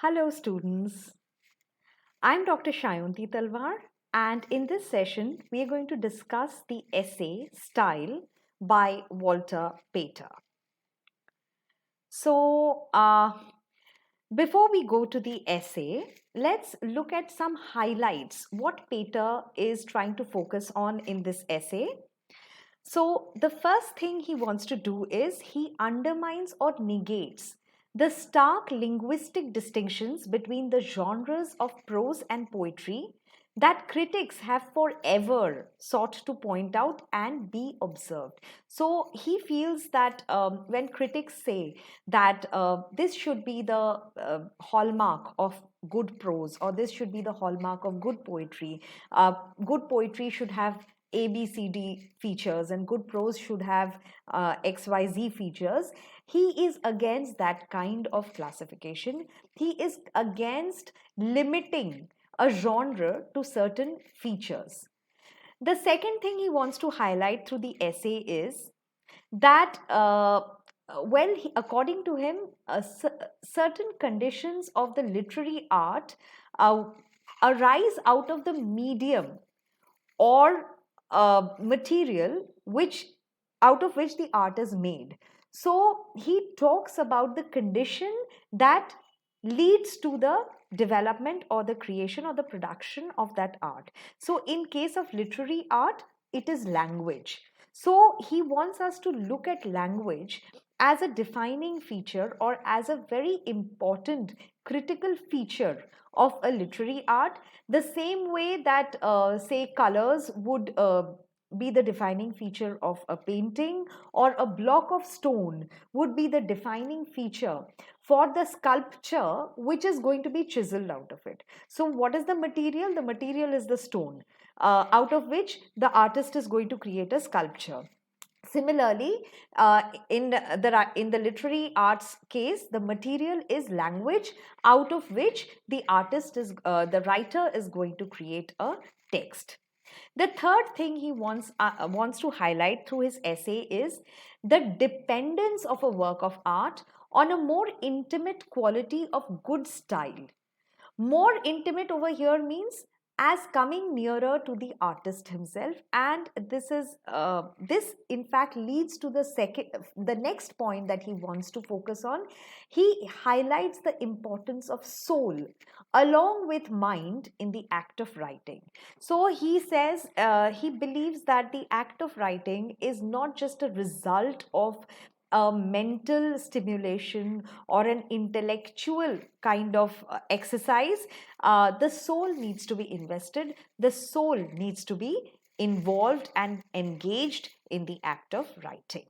Hello students, I'm Dr. Shyaonti Talwar, and in this session we are going to discuss the essay Style by Walter Pater. So before we go to the essay, let's look at some highlights, what Pater is trying to focus on in this essay. So, the first thing he wants to do is he undermines or negates the stark linguistic distinctions between the genres of prose and poetry that critics have forever sought to point out and be observed. So, he feels that when critics say that this should be the hallmark of good prose or this should be the hallmark of good poetry should have ABCD features and good prose should have XYZ features. He is against that kind of classification. He is against limiting a genre to certain features. The second thing he wants to highlight through the essay is that, according to him, certain conditions of the literary art uh, arise out of the medium or material which out of which the art is made. So he talks about the condition that leads to the development or the creation or the production of that art. So in case of literary art, it is language. So he wants us to look at language as a defining feature or as a very important critical feature of a literary art, the same way that, say, colors would be the defining feature of a painting, or a block of stone would be the defining feature for the sculpture which is going to be chiseled out of it. So, what is the material? The material is the stone, out of which the artist is going to create a sculpture. Similarly, in the literary arts case, the material is language, out of which the writer is going to create a text. The third thing he wants to highlight through his essay is the dependence of a work of art on a more intimate quality of good style. More intimate over here means as coming nearer to the artist himself, and this in fact leads to the next point that he wants to focus on. He highlights the importance of soul along with mind in the act of writing. So he says, he believes that the act of writing is not just a result of a mental stimulation or an intellectual kind of exercise. The soul needs to be invested, the soul needs to be involved and engaged in the act of writing.